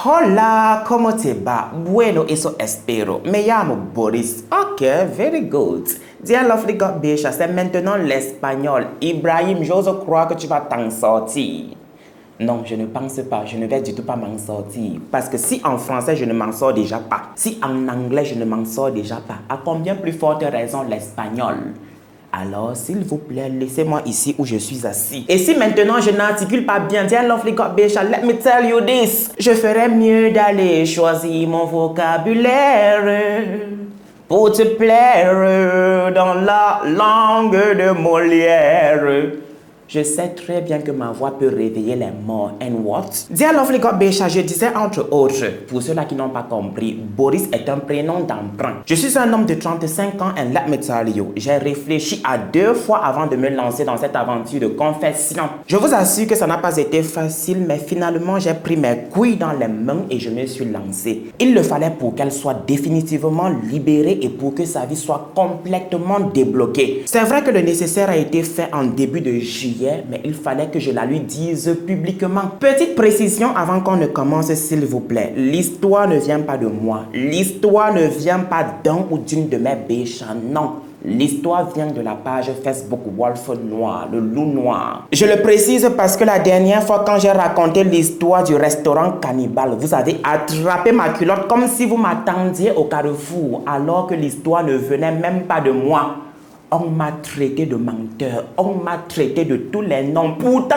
Hola, ¿cómo te va? Bueno, eso espero. Me llamo Boris. Ok, very good. Dear lovely God Bisha, c'est maintenant l'espagnol. Ibrahim, j'ose croire que tu vas t'en sortir. Non, je ne pense pas. Je ne vais du tout pas m'en sortir. Parce que si en français, je ne m'en sors déjà pas. Si en anglais, je ne m'en sors déjà pas. À combien plus forte raison l'espagnol? Alors, s'il vous plaît, laissez-moi ici où je suis assis. Et si maintenant je n'articule pas bien, dear lovely God Bisha, let me tell you this. Je ferais mieux d'aller choisir mon vocabulaire pour te plaire dans la langue de Molière. Je sais très bien que ma voix peut réveiller les morts. And what? Dear lovely God Bisha, je disais entre autres, pour ceux-là qui n'ont pas compris, Boris est un prénom d'emprunt. Je suis un homme de 35 ans and let me tell you, j'ai réfléchi à 2 fois avant de me lancer dans cette aventure de confession. Je vous assure que ça n'a pas été facile, mais finalement j'ai pris mes couilles dans les mains et je me suis lancé. Il le fallait pour qu'elle soit définitivement libérée et pour que sa vie soit complètement débloquée. C'est vrai que le nécessaire a été fait en début de juillet, mais il fallait que je la lui dise publiquement. Petite précision avant qu'on ne commence, s'il vous plaît. L'histoire ne vient pas de moi. L'histoire ne vient pas d'un ou d'une de mes béchas, non. L'histoire vient de la page Facebook Wolf Noir, le loup noir. Je le précise parce que la dernière fois quand j'ai raconté l'histoire du restaurant cannibale, vous avez attrapé ma culotte comme si vous m'attendiez au carrefour alors que l'histoire ne venait même pas de moi. On m'a traité de menteur, on m'a traité de tous les noms. Pourtant,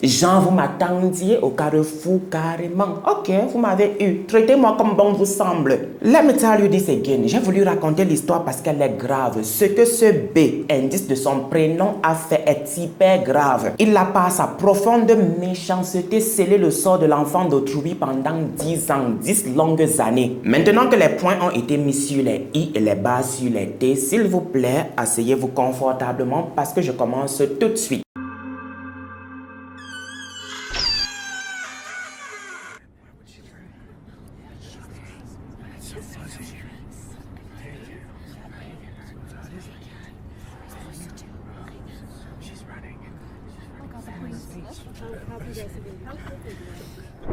Jean, vous m'attendiez au carrefour carrément. Ok, vous m'avez eu. Traitez-moi comme bon vous semble. Let me tell you this again. J'ai voulu raconter l'histoire parce qu'elle est grave. Ce que ce B, indice de son prénom, a fait est hyper grave. Il a par sa profonde méchanceté scellé le sort de l'enfant d'autrui pendant 10 ans, 10 longues années. Maintenant que les points ont été mis sur les I et les bas sur les T, s'il vous plaît, asseyez-vous confortablement parce que je commence tout de suite.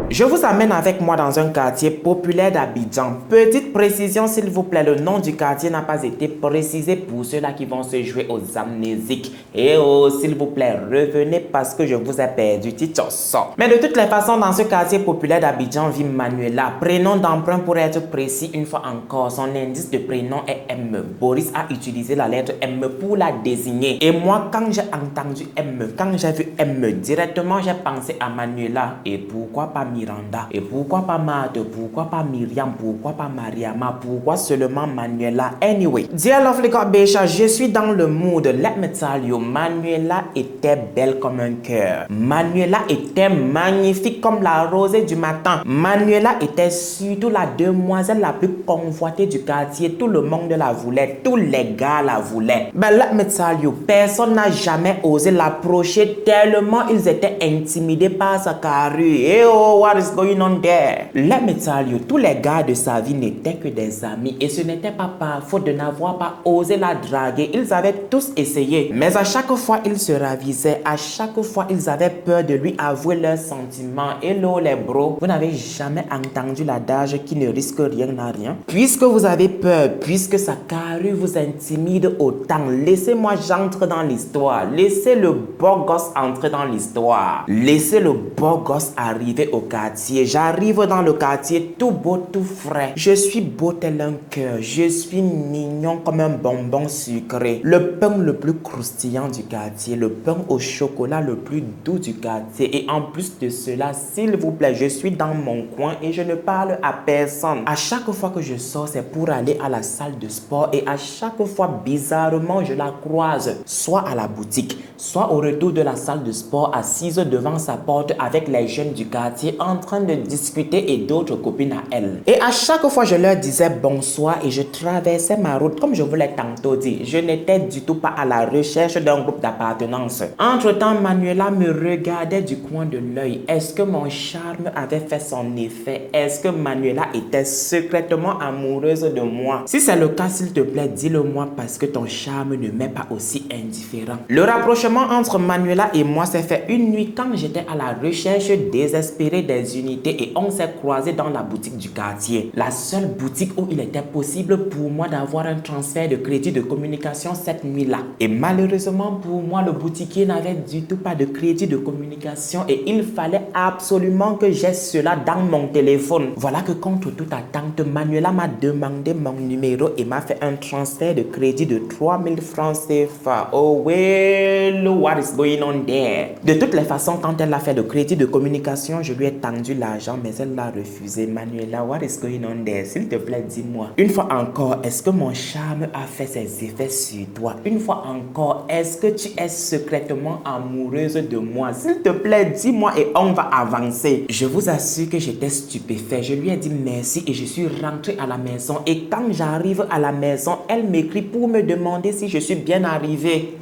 Je vous amène avec moi dans un quartier populaire d'Abidjan. Petite précision s'il vous plaît, le nom du quartier n'a pas été précisé pour ceux-là qui vont se jouer aux amnésiques. Et oh, s'il vous plaît, revenez parce que je vous ai perdu, titos. Mais de toutes les façons, dans ce quartier populaire d'Abidjan vit Manuela. Prénom d'emprunt pour être précis une fois encore. Son indice de prénom est M. Boris a utilisé la lettre M pour la désigner. Et moi, quand j'ai entendu M, quand j'ai vu M, directement j'ai pensé à Manuela. Et pourquoi pas Miranda? Et pourquoi pas Marthe? Pourquoi pas Myriam? Pourquoi pas Mariama? Pourquoi seulement Manuela? Anyway, dear lovely God Bisha, je suis dans le mood. Let me tell you, Manuela était belle comme un cœur. Manuela était magnifique comme la rosée du matin. Manuela était surtout la demoiselle la plus convoitée du quartier. Tout le monde la voulait. Tous les gars la voulaient. Ben let me tell you, personne n'a jamais osé l'approcher tellement ils étaient intimidés par sa carrure. Et oh, what is going on there? Let me tell you, tous les gars de sa vie n'étaient que des amis et ce n'était pas par faute de n'avoir pas osé la draguer. Ils avaient tous essayé. Mais à chaque fois, ils se ravisaient. À chaque fois, ils avaient peur de lui avouer leurs sentiments. Hello les bros, vous n'avez jamais entendu l'adage qui ne risque rien n'a rien? Puisque vous avez peur, puisque sa carrure vous intimide autant, laissez-moi j'entre dans l'histoire. Laissez le beau gosse entrer dans l'histoire. Laissez le beau gosse arriver au quartier. J'arrive dans le quartier tout beau, tout frais. Je suis beau tel un cœur. Je suis mignon comme un bonbon sucré. Le pain le plus croustillant du quartier. Le pain au chocolat le plus doux du quartier. Et en plus de cela, s'il vous plaît, je suis dans mon coin et je ne parle à personne. À chaque fois que je sors, c'est pour aller à la salle de sport. Et à chaque fois, bizarrement, je la croise. Soit à la boutique, soit au retour de la salle de sport, assise devant sa porte avec les jeunes du quartier en train de discuter et d'autres copines à elle. Et à chaque fois, je leur disais bonsoir et je traversais ma route comme je vous l'ai tantôt dit. Je n'étais du tout pas à la recherche d'un groupe d'appartenance. Entre-temps, Manuela me regardait du coin de l'œil. Est-ce que mon charme avait fait son effet? Est-ce que Manuela était secrètement amoureuse de moi? Si c'est le cas, s'il te plaît, dis-le-moi parce que ton charme ne m'est pas aussi indifférent. Le rapprochement entre Manuela et moi s'est fait une nuit quand j'étais à la recherche désespérée récupérer des unités et on s'est croisés dans la boutique du quartier. La seule boutique où il était possible pour moi d'avoir un transfert de crédit de communication cette nuit-là. Et malheureusement pour moi, le boutiquier n'avait du tout pas de crédit de communication et il fallait absolument que j'ai cela dans mon téléphone. Voilà que contre toute attente, Manuela m'a demandé mon numéro et m'a fait un transfert de crédit de 3000 francs CFA. Oh well, what is going on there? De toutes les façons, quand elle a fait le crédit de communication, je lui ai tendu l'argent, mais elle l'a refusé. Manuela, what is going on there? S'il te plaît, dis-moi. Une fois encore, est-ce que mon charme a fait ses effets sur toi? Une fois encore, est-ce que tu es secrètement amoureuse de moi? S'il te plaît, dis-moi et on va avancer. Je vous assure que j'étais stupéfait. Je lui ai dit merci et je suis rentré à la maison. Et quand j'arrive à la maison, elle m'écrit pour me demander si je suis bien arrivé.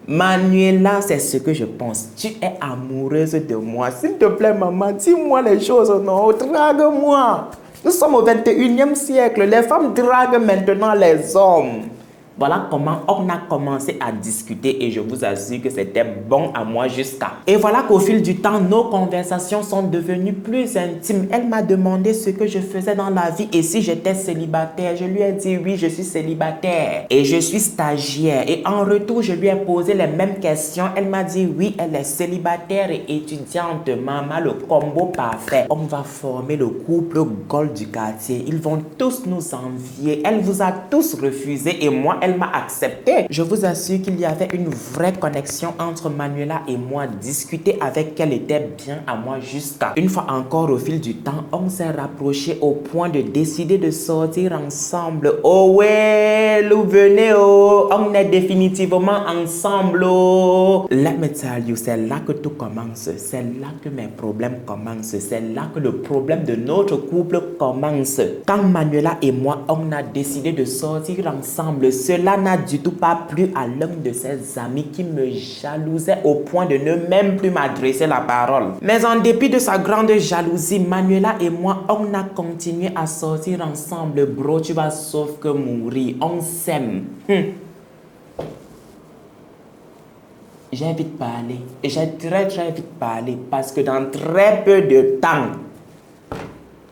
Manuela, c'est ce que je pense. Tu es amoureuse de moi. S'il te plaît, maman, dis-moi les choses. Non, drague-moi. Nous sommes au 21e siècle. Les femmes draguent maintenant les hommes. Voilà comment on a commencé à discuter et je vous assure que c'était bon à moi jusqu'à. Et voilà qu'au fil du temps, nos conversations sont devenues plus intimes. Elle m'a demandé ce que je faisais dans la vie et si j'étais célibataire. Je lui ai dit oui, je suis célibataire et je suis stagiaire. Et en retour, je lui ai posé les mêmes questions. Elle m'a dit oui, elle est célibataire et étudiante. Maman, le combo parfait. On va former le couple gold du quartier. Ils vont tous nous envier. Elle vous a tous refusé et moi, elle m'a accepté. Je vous assure qu'il y avait une vraie connexion entre Manuela et moi. Discuter avec elle était bien à moi jusqu'à. Une fois encore, au fil du temps, on s'est rapproché au point de décider de sortir ensemble. Oh ouais, venez, oh, on est définitivement ensemble. Oh. Let me tell you, c'est là que tout commence. C'est là que mes problèmes commencent. C'est là que le problème de notre couple commence. Quand Manuela et moi, on a décidé de sortir ensemble, cela n'a du tout pas plu à l'un de ses amis qui me jalousait au point de ne même plus m'adresser la parole. Mais en dépit de sa grande jalousie, Manuela et moi, on a continué à sortir ensemble. Bro, tu vas sauf que mourir. On s'aime. J'ai vite parlé. J'ai très vite parlé parce que dans très peu de temps,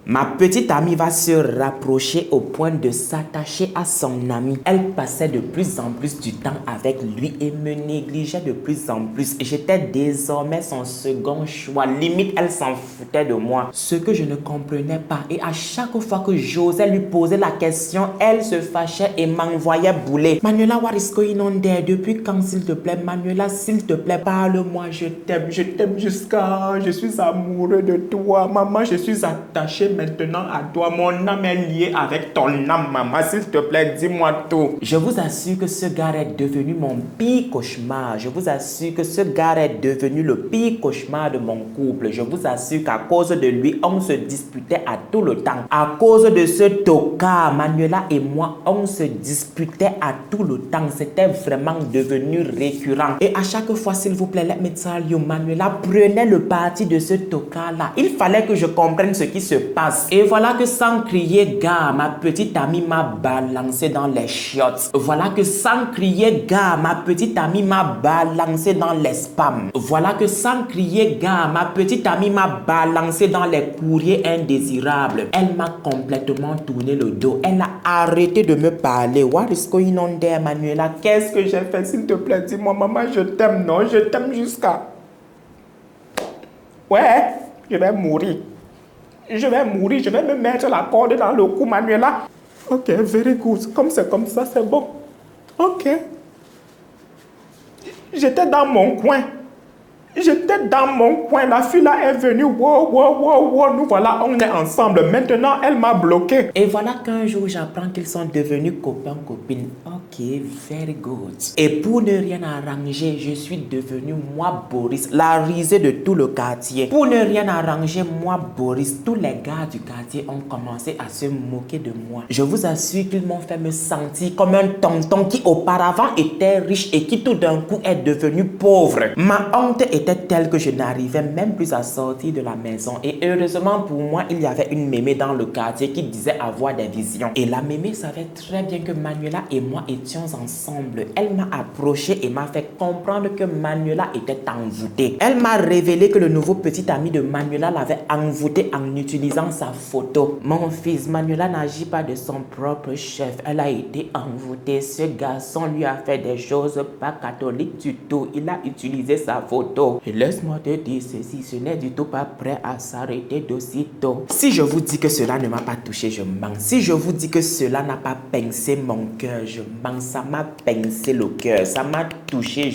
ma petite amie va se rapprocher au point de s'attacher à son ami. Elle passait de plus en plus du temps avec lui et me négligeait de plus en plus. J'étais désormais son second choix. Limite, elle s'en foutait de moi. Ce que je ne comprenais pas. Et à chaque fois que j'osais lui poser la question, elle se fâchait et m'envoyait bouler. Manuela, what is going on there? Depuis quand, s'il te plaît? Manuela, s'il te plaît, parle-moi. Je t'aime jusqu'à... Je suis amoureux de toi. Maman, je suis attaché maintenant à toi. Mon âme est liée avec ton âme, maman. S'il te plaît, dis-moi tout. Je vous assure que ce gars est devenu mon pire cauchemar. Je vous assure que ce gars est devenu le pire cauchemar de mon couple. Je vous assure qu'à cause de lui, on se disputait à tout le temps. À cause de ce tocard, Manuela et moi, on se disputait à tout le temps. C'était vraiment devenu récurrent. Et à chaque fois, s'il vous plaît, let me tell you, Manuela prenait le parti de ce tocard-là. Il fallait que je comprenne ce qui se passe. Et voilà que sans crier gare, ma petite amie m'a balancé dans les chiottes. Voilà que sans crier gare, ma petite amie m'a balancé dans les spams. Voilà que sans crier gare, ma petite amie m'a balancé dans les courriers indésirables. Elle m'a complètement tourné le dos. Elle a arrêté de me parler. What is going on there, Manuela? Qu'est-ce que j'ai fait? S'il te plaît, dis-moi, maman, je t'aime, non? Je t'aime jusqu'à... Ouais, je vais mourir. Je vais mourir, je vais me mettre la corde dans le cou, Manuela. Ok, very good. Comme c'est comme ça, c'est bon. Ok. J'étais dans mon coin. J'étais dans mon coin. La fille là est venue. Wow. Nous voilà, on est ensemble. Maintenant, elle m'a bloqué. Et voilà qu'un jour, j'apprends qu'ils sont devenus copains, copines. Ok, very good. Et pour ne rien arranger, je suis devenu moi, Boris, la risée de tout le quartier. Pour ne rien arranger, moi, Boris, tous les gars du quartier ont commencé à se moquer de moi. Je vous assure qu'ils m'ont fait me sentir comme un tonton qui auparavant était riche et qui tout d'un coup est devenu pauvre. Ma honte était était telle que je n'arrivais même plus à sortir de la maison. Et heureusement pour moi, il y avait une mémé dans le quartier qui disait avoir des visions. Et la mémé savait très bien que Manuela et moi étions ensemble. Elle m'a approché et m'a fait comprendre que Manuela était envoûtée. Elle m'a révélé que le nouveau petit ami de Manuela l'avait envoûtée en utilisant sa photo. Mon fils, Manuela n'agit pas de son propre chef. Elle a été envoûtée. Ce garçon lui a fait des choses pas catholiques du tout. Il a utilisé sa photo. Et laisse-moi te dire ceci, ce n'est du tout pas prêt à s'arrêter d'aussitôt. Si je vous dis que cela ne m'a pas touché, je mens. Si je vous dis que cela n'a pas pincé mon cœur, je mens. Ça m'a pincé le cœur. Ça m'a touché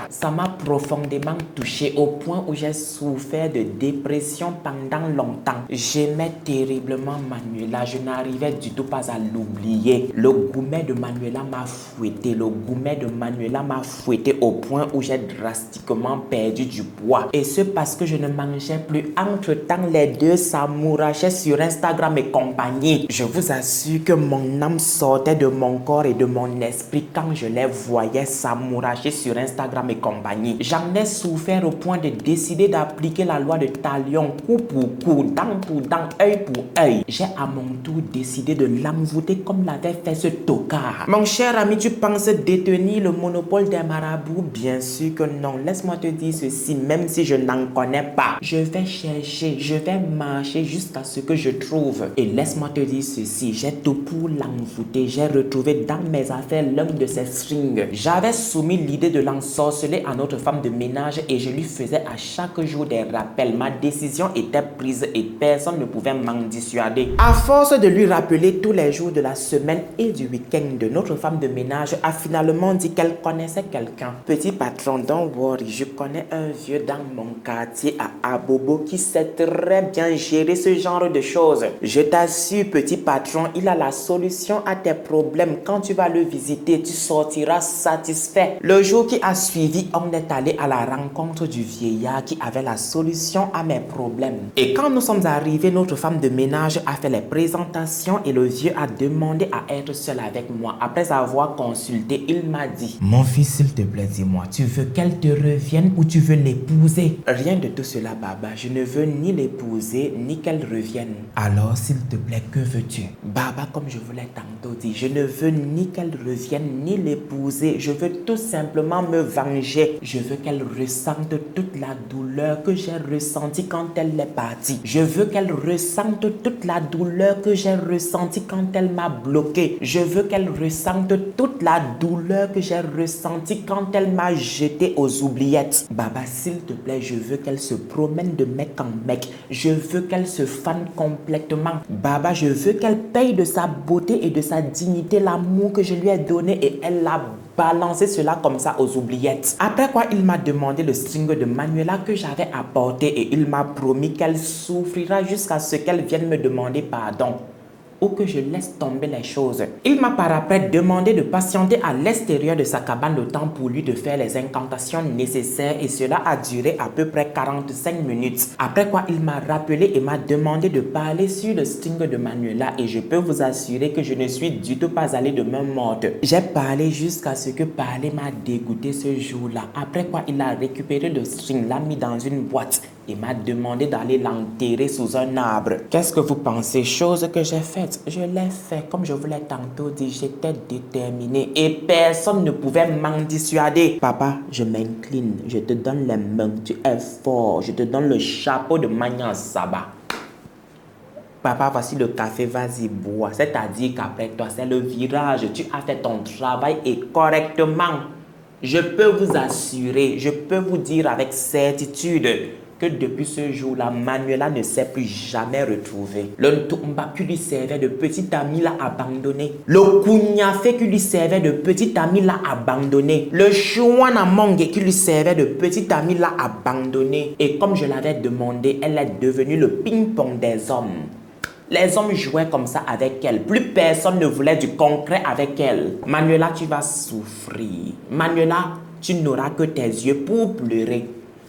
ça m'a profondément touché au point où j'ai souffert de dépression pendant longtemps. J'aimais terriblement Manuela. Je n'arrivais du tout pas à l'oublier. Le gourmet de Manuela m'a fouetté. Le gourmet de Manuela m'a fouetté au point où j'ai drastiquement perdu du poids. Et ce parce que je ne mangeais plus. Entre-temps, les deux s'amourachaient sur Instagram et compagnie. Je vous assure que mon âme sortait de mon corps et de mon esprit quand je les voyais s'amouracher sur Instagram et compagnie. J'en ai souffert au point de décider d'appliquer la loi de Talion, coup pour coup, dent pour dent, œil pour œil. J'ai à mon tour décidé de l'envoûter comme l'avait fait ce tocard. Mon cher ami, tu penses détenir le monopole des marabouts? Bien sûr que non. Laisse-moi te dire ceci, même si je n'en connais pas. Je vais chercher, je vais marcher jusqu'à ce que je trouve. Et laisse-moi te dire ceci, j'ai tout pour l'envoûter. J'ai retrouvé dans mes affaires l'un de ses strings. J'avais soumis l'idée de l'ensorceler à notre femme de ménage et je lui faisais à chaque jour des rappels. Ma décision était prise et personne ne pouvait m'en dissuader. À force de lui rappeler tous les jours de la semaine et du week-end, notre femme de ménage a finalement dit qu'elle connaissait quelqu'un. Petit patron, don't worry, je connais un vieux dans mon quartier à Abobo qui sait très bien gérer ce genre de choses. Je t'assure, petit patron, il a la solution à tes problèmes. Quand tu vas le visiter, tu sortiras satisfait. Le jour qui a suivi, on est allé à la rencontre du vieillard qui avait la solution à mes problèmes. Et quand nous sommes arrivés, notre femme de ménage a fait les présentations et le vieux a demandé à être seul avec moi. Après avoir consulté, il m'a dit: mon fils, s'il te plaît, dis-moi, tu veux qu'elle te revienne ou tu veux l'épouser? Rien de tout cela, Baba. Je ne veux ni l'épouser ni qu'elle revienne. Alors, s'il te plaît, que veux-tu? Baba, comme je vous l'ai tantôt dit, je ne veux ni qu'elle revienne ni l'épouser. Je veux tout simplement me venger. Je veux qu'elle ressente toute la douleur que j'ai ressentie quand elle est partie. Je veux qu'elle ressente toute la douleur que j'ai ressentie quand elle m'a bloqué. Je veux qu'elle ressente toute la douleur que j'ai ressentie quand elle m'a jeté aux oubliettes. Baba, s'il te plaît, je veux qu'elle se promène de mec en mec. Je veux qu'elle se fane complètement. Baba, je veux qu'elle paye de sa beauté et de sa dignité l'amour que je lui ai donné et elle l'a balancé cela comme ça aux oubliettes. Après quoi, il m'a demandé le string de Manuela que j'avais apporté et il m'a promis qu'elle souffrira jusqu'à ce qu'elle vienne me demander pardon ou que je laisse tomber les choses. Il m'a par après demandé de patienter à l'extérieur de sa cabane le temps pour lui de faire les incantations nécessaires et cela a duré à peu près 45 minutes. Après quoi, il m'a rappelé et m'a demandé de parler sur le string de Manuela et je peux vous assurer que je ne suis du tout pas allé de main morte. J'ai parlé jusqu'à ce que parler m'a dégoûté ce jour-là. Après quoi, il a récupéré le string, l'a mis dans une boîte et m'a demandé d'aller l'enterrer sous un arbre. Qu'est-ce que vous pensez? Chose que j'ai faite. Je l'ai fait. Comme je vous l'ai tantôt dit, j'étais déterminé et personne ne pouvait m'en dissuader. Papa, je m'incline. Je te donne les mains. Tu es fort. Je te donne le chapeau de Magnan Saba. Papa, voici le café, vas-y, bois. C'est-à-dire qu'après toi, c'est le virage. Tu as fait ton travail et correctement. Je peux vous assurer, je peux vous dire avec certitude que depuis ce jour-là, Manuela ne s'est plus jamais retrouvée. Le Ntumba qui lui servait de petit ami l'a abandonné. Le Kougnafé qui lui servait de petit ami l'a abandonné. Le Chouanamongue qui lui servait de petit ami l'a abandonné. Et comme je l'avais demandé, elle est devenue le ping-pong des hommes. Les hommes jouaient comme ça avec elle. Plus personne ne voulait du concret avec elle. Manuela, tu vas souffrir. Manuela, tu n'auras que tes yeux pour pleurer.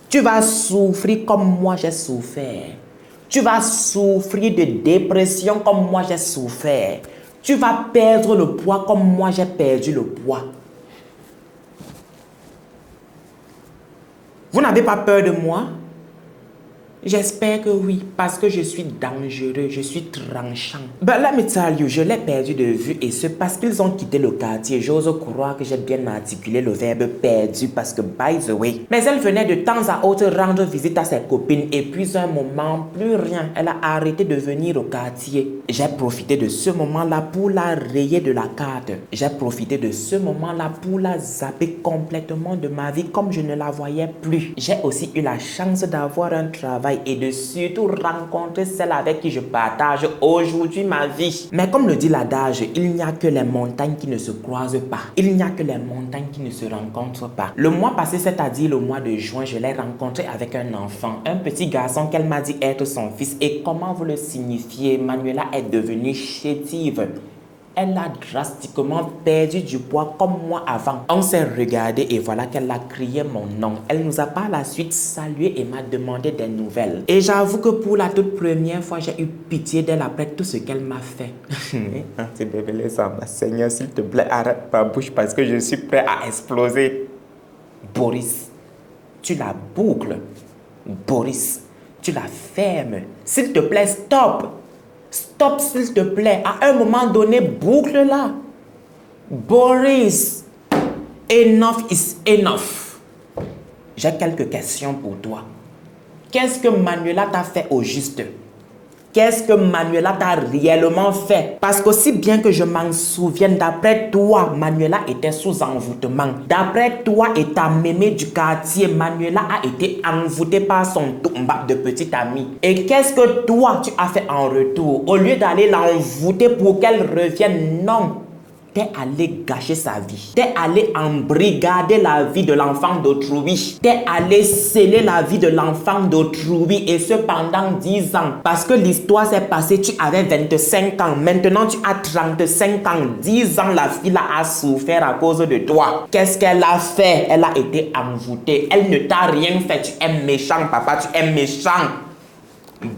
Tu vas souffrir comme moi j'ai souffert. Tu vas souffrir de dépression comme moi j'ai souffert. Tu vas perdre le poids comme moi j'ai perdu le poids. Vous n'avez pas peur de moi? J'espère que oui, parce que je suis dangereux, je suis tranchant. But let me tell you, je l'ai perdu de vue et ce parce qu'ils ont quitté le quartier. J'ose croire que j'ai bien articulé le verbe perdu parce que by the way. Mais elle venait de temps à autre rendre visite à ses copines et puis un moment, plus rien, elle a arrêté de venir au quartier. J'ai profité de ce moment-là pour la rayer de la carte. J'ai profité de ce moment-là pour la zapper complètement de ma vie comme je ne la voyais plus. J'ai aussi eu la chance d'avoir un travail et de surtout rencontrer celle avec qui je partage aujourd'hui ma vie. Mais comme le dit l'adage, il n'y a que les montagnes qui ne se croisent pas. Il n'y a que les montagnes qui ne se rencontrent pas. Le mois passé, c'est-à-dire le mois de juin, je l'ai rencontré avec un enfant, un petit garçon qu'elle m'a dit être son fils. Et comment vous le signifiez? Manuela est devenue chétive. Elle a drastiquement perdu du poids comme moi avant. On s'est regardé et voilà qu'elle a crié mon nom. Elle nous a par la suite salué et m'a demandé des nouvelles. Et j'avoue que pour la toute première fois, j'ai eu pitié d'elle après tout ce qu'elle m'a fait. C'est bébé les hommes. Seigneur, s'il te plaît, arrête ma bouche parce que je suis prêt à exploser. Boris, tu la boucles. Boris, tu la fermes. S'il te plaît, stop. Stop, s'il te plaît. À un moment donné, boucle-la. Boris, enough is enough. J'ai quelques questions pour toi. Qu'est-ce que Manuela t'a fait au juste? Qu'est-ce que Manuela t'a réellement fait? Parce qu'aussi bien que je m'en souvienne, d'après toi, Manuela était sous envoûtement. D'après toi et ta mémé du quartier, Manuela a été envoûtée par son tomba de petite amie. Et qu'est-ce que toi, tu as fait en retour? Au lieu d'aller l'envoûter pour qu'elle revienne, non. T'es allé gâcher sa vie. T'es allé embrigader la vie de l'enfant d'autrui. T'es allé sceller la vie de l'enfant d'autrui. Et ce pendant 10 ans. Parce que l'histoire s'est passée, tu avais 25 ans. Maintenant, tu as 35 ans. 10 ans, la fille a souffert à cause de toi. Qu'est-ce qu'elle a fait? Elle a été envoûtée. Elle ne t'a rien fait. Tu es méchant, papa. Tu es méchant.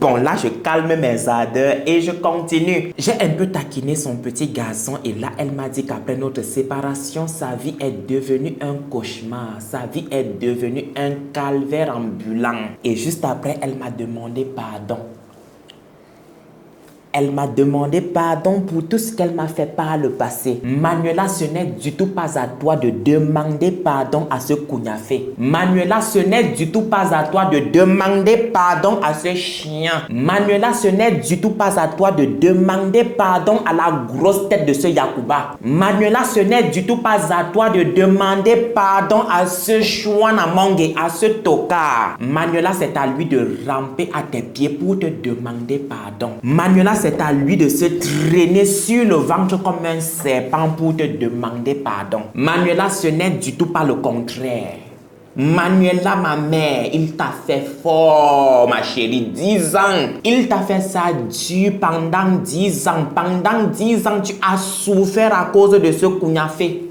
Bon, là, je calme mes ardeurs et je continue. J'ai un peu taquiné son petit garçon et là, elle m'a dit qu'après notre séparation, sa vie est devenue un cauchemar. Sa vie est devenue un calvaire ambulant. Et juste après, elle m'a demandé pardon. Elle m'a demandé pardon pour tout ce qu'elle m'a fait par le passé. Manuela, ce n'est du tout pas à toi de demander pardon à ce cougnafé. Manuela, ce n'est du tout pas à toi de demander pardon à ce chien. Manuela, ce n'est du tout pas à toi de demander pardon à la grosse tête de ce Yacouba. Manuela, ce n'est du tout pas à toi de demander pardon à ce Chouanamongue, à ce tocard. Manuela, c'est à lui de ramper à tes pieds pour te demander pardon. Manuela, c'est à lui de se traîner sur le ventre comme un serpent pour te demander pardon. Manuela, ce n'est du tout pas le contraire. Manuela, ma mère, il t'a fait fort, ma chérie, 10 ans. Il t'a fait ça dur pendant 10 ans. Pendant 10 ans, tu as souffert à cause de ce cougnafé.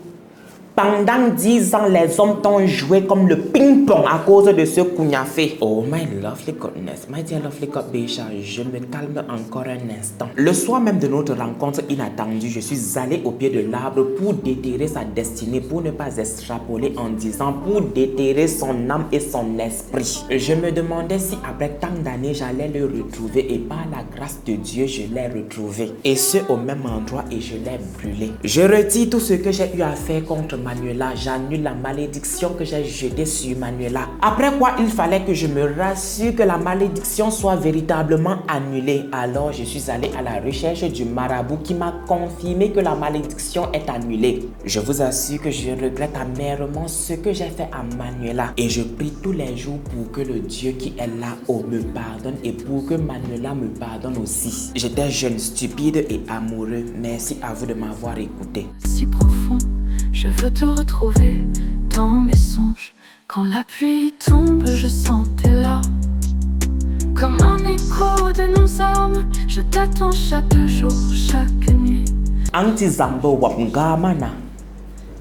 Pendant 10 ans, les hommes t'ont joué comme le ping-pong à cause de ce cougnafé. Oh my lovely goodness, my dear lovely God, Bécha, je me calme encore un instant. Le soir même de notre rencontre inattendue, je suis allé au pied de l'arbre pour déterrer sa destinée, pour ne pas extrapoler en disant pour déterrer son âme et son esprit. Je me demandais si après tant d'années, j'allais le retrouver et par la grâce de Dieu, je l'ai retrouvé. Et ce au même endroit et je l'ai brûlé. Je retire tout ce que j'ai eu à faire contre Manuela, j'annule la malédiction que j'ai jetée sur Manuela. Après quoi, il fallait que je me rassure que la malédiction soit véritablement annulée. Alors, je suis allé à la recherche du marabout qui m'a confirmé que la malédiction est annulée. Je vous assure que je regrette amèrement ce que j'ai fait à Manuela. Et je prie tous les jours pour que le Dieu qui est là-haut me pardonne et pour que Manuela me pardonne aussi. J'étais jeune, stupide et amoureux. Merci à vous de m'avoir écouté. Si profond. Je veux te retrouver dans mes songes. Quand la pluie tombe, je sens tes larmes. Comme un écho de nos âmes, je t'attends chaque jour, chaque nuit. Anti-zambo wapngamana.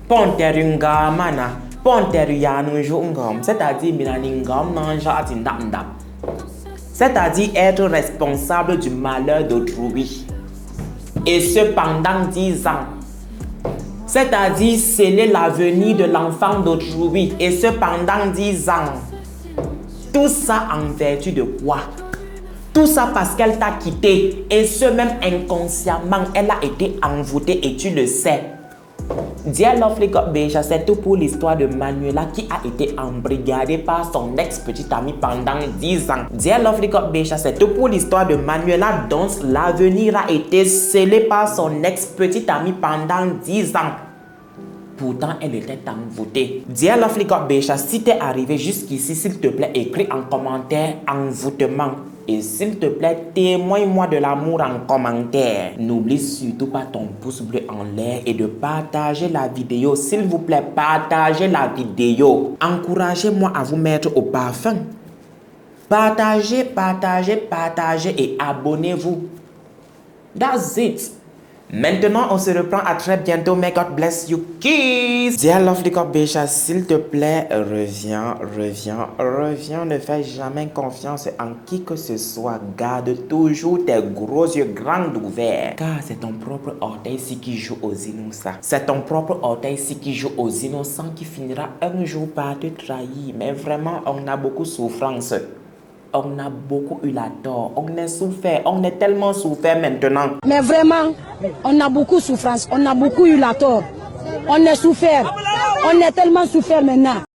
Ponteru ngamana. Ponteru yanu jungam. C'est-à-dire minaningam nanja atindap. C'est-à-dire être responsable du malheur d'autrui. Et ce pendant 10 ans. C'est-à-dire sceller l'avenir de l'enfant d'autrui. Et ce pendant 10 ans. Tout ça en vertu de quoi? Tout ça parce qu'elle t'a quitté. Et ce même inconsciemment, elle a été envoûtée et tu le sais. Dear Lovely God Beja, c'est tout pour l'histoire de Manuela qui a été embrigadée par son ex-petite amie pendant 10 ans. Dear Lovely God Beja, c'est tout pour l'histoire de Manuela dont l'avenir a été scellé par son ex-petite amie pendant 10 ans. Pourtant, elle était envoûtée. Dear Lovely God Beja, si t'es arrivé jusqu'ici, s'il te plaît, écris en commentaire envoûtement. Et s'il te plaît, témoigne-moi de l'amour en commentaire. N'oublie surtout pas ton pouce bleu en l'air et de partager la vidéo. S'il vous plaît, partagez la vidéo. Encouragez-moi à vous mettre au parfum. Partagez, partagez, partagez et abonnez-vous. That's it. Maintenant, on se reprend à très bientôt. May God bless you. Kiss. Dear Lovely God Beja, s'il te plaît, reviens. Ne fais jamais confiance en qui que ce soit. Garde toujours tes gros yeux grands ouverts. Car c'est ton propre orteil-ci qui joue aux innocents. C'est ton propre orteil-ci qui joue aux innocents qui finira un jour par te trahir. Mais vraiment, on a beaucoup de souffrance. On a beaucoup eu la tort, on est souffert, on est tellement souffert maintenant. Mais vraiment, on a beaucoup de souffrance, on a beaucoup eu la tort. On est souffert, on est tellement souffert maintenant.